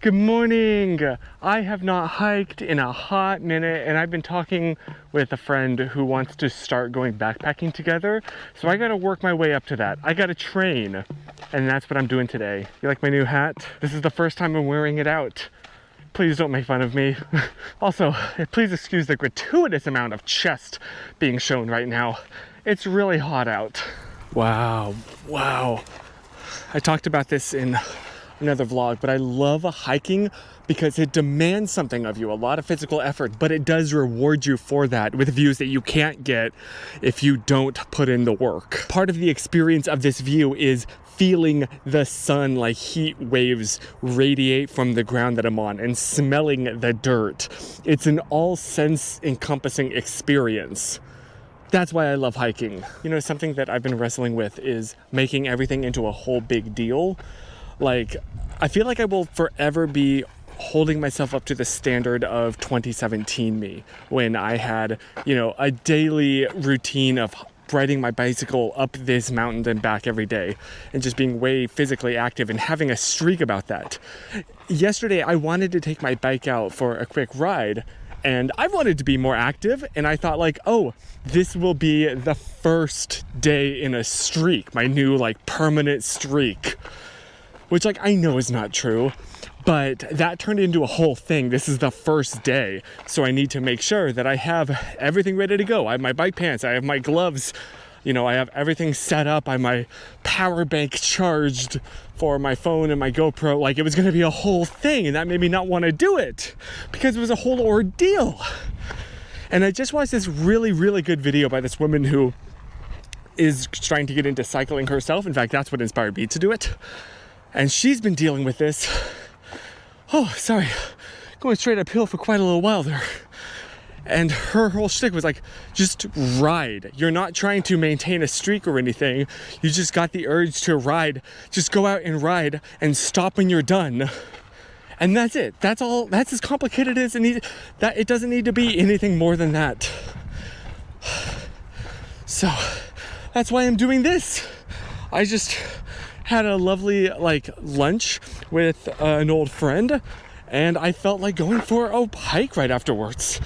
Good morning. I have not hiked in a hot minute, and I've been talking with a friend who wants to start going backpacking together. So I gotta work my way up to that. I gotta train, and that's what I'm doing today. You like my new hat? This is the first time I'm wearing it out. Please don't make fun of me. Also, please excuse the gratuitous amount of chest being shown right now. It's really hot out. Wow. I talked about this in another vlog, but I love hiking because it demands something of you, a lot of physical effort, but it does reward you for that with views that you can't get if you don't put in the work. Part of the experience of this view is feeling the sun like heat waves radiate from the ground that I'm on and smelling the dirt. It's an all sense encompassing experience. That's why I love hiking. You know, something that I've been wrestling with is making everything into a whole big deal. Like, I feel like I will forever be holding myself up to the standard of 2017 me, when I had, you know, a daily routine of riding my bicycle up this mountain and back every day and just being way physically active and having a streak about that. Yesterday, I wanted to take my bike out for a quick ride, and I wanted to be more active, and I thought like, oh, this will be the first day in a streak, my new like permanent streak. Which, like, I know is not true, but that turned into a whole thing. This is the first day, so I need to make sure that I have everything ready to go. I have my bike pants, I have my gloves, you know, I have everything set up, I have my power bank charged for my phone and my GoPro. Like, it was gonna be a whole thing, and that made me not want to do it because it was a whole ordeal. And I just watched this really, really good video by this woman who is trying to get into cycling herself. In fact, that's what inspired me to do it. And she's been dealing with this, going straight uphill for quite a little while there. And her whole shtick was like, just ride. You're not trying to maintain a streak or anything. You just got the urge to ride. Just go out and ride and stop when you're done. And that's it. That's all. That's as complicated as it needs. That it doesn't need to be anything more than that. So that's why I'm doing this. I just had a lovely like lunch with an old friend, and I felt like going for a hike right afterwards.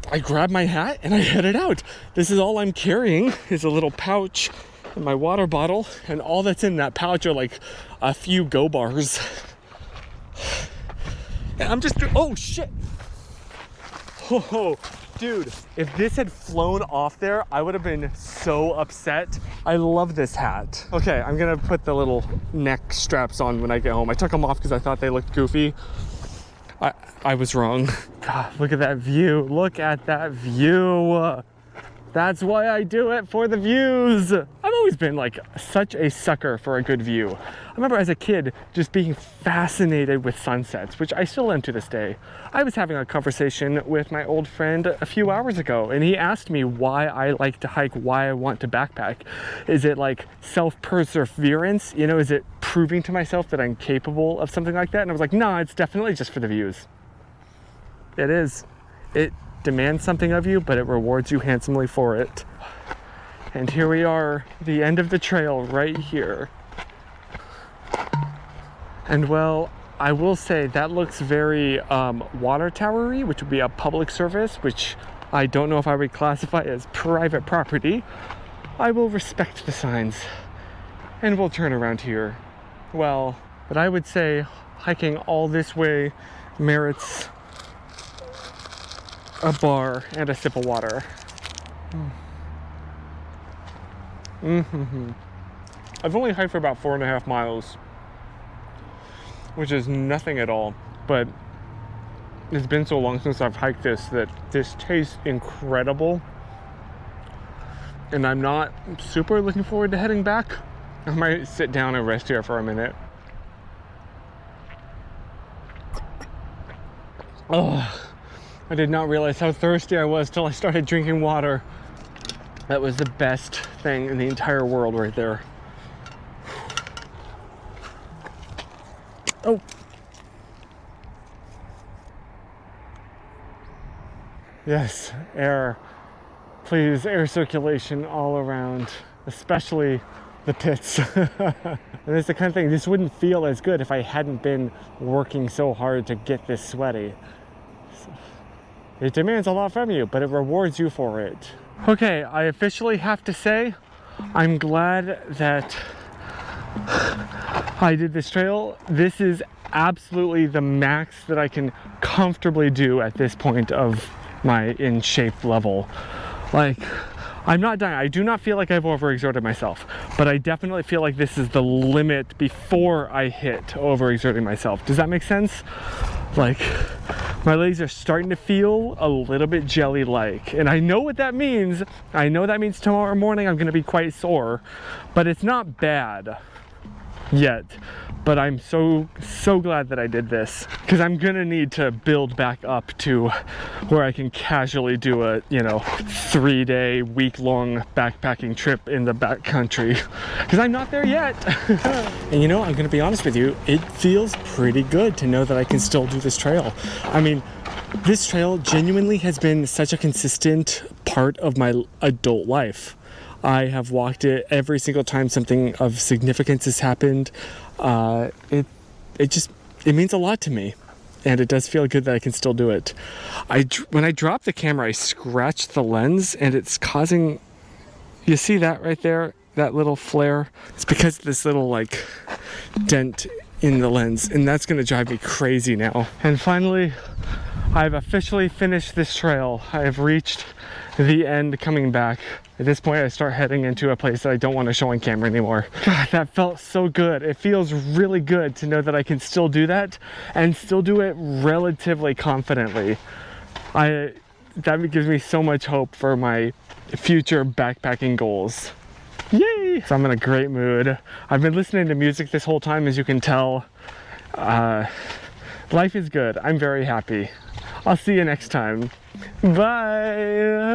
I grabbed my hat and I headed out. This is all I'm carrying is a little pouch and my water bottle, and all that's in that pouch are like a few Go bars. And I'm just, oh shit. Oh, dude, if this had flown off there, I would have been so upset. I love this hat. Okay, I'm gonna put the little neck straps on when I get home. I took them off because I thought they looked goofy. I was wrong. God, look at that view. Look at that view. That's why I do it, for the views. I've always been like such a sucker for a good view. I remember as a kid just being fascinated with sunsets, which I still am to this day. I was having a conversation with my old friend a few hours ago, and he asked me why I like to hike, why I want to backpack. Is it like self-perseverance? You know, is it proving to myself that I'm capable of something like that? And I was like, no, it's definitely just for the views. It is. It demands something of you, but it rewards you handsomely for it. And here we are, the end of the trail right here. And well, I will say that looks very water towery, which would be a public service, which I don't know if I would classify as private property. I will respect the signs, and we'll turn around here. Well, but I would say hiking all this way merits a bar and a sip of water. I've only hiked for about 4.5 miles, which is nothing at all, but it's been so long since I've hiked this that this tastes incredible, and I'm not super looking forward to heading back. I might sit down and rest here for a minute. Oh, I did not realize how thirsty I was till I started drinking water. That was the best thing in the entire world right there. Oh. Yes, air. Please, air circulation all around, especially the pits. And it's the kind of thing, this wouldn't feel as good if I hadn't been working so hard to get this sweaty. So, it demands a lot from you, but it rewards you for it. Okay, I officially have to say, I'm glad that I did this trail. This is absolutely the max that I can comfortably do at this point of my in shape level. Like, I'm not dying. I do not feel like I've overexerted myself, but I definitely feel like this is the limit before I hit overexerting myself. Does that make sense? Like, my legs are starting to feel a little bit jelly-like, and I know what that means. I know that means tomorrow morning I'm gonna be quite sore, but it's not bad yet. But I'm so glad that I did this, because I'm gonna need to build back up to where I can casually do a, 3-day, week-long backpacking trip in the backcountry, because I'm not there yet. And I'm gonna be honest with you, it feels pretty good to know that I can still do this trail. I mean, this trail genuinely has been such a consistent part of my adult life. I have walked it every single time something of significance has happened. It means a lot to me, and it does feel good that I can still do it. When I dropped the camera, I scratched the lens, and it's causing, you see that right there, that little flare? It's because of this little dent in the lens, and that's gonna drive me crazy now. And finally, I've officially finished this trail. I have reached the end coming back. At this point, I start heading into a place that I don't want to show on camera anymore. God, that felt so good. It feels really good to know that I can still do that and still do it relatively confidently. That gives me so much hope for my future backpacking goals. Yay! So I'm in a great mood. I've been listening to music this whole time, as you can tell. Life is good. I'm very happy. I'll see you next time. Bye!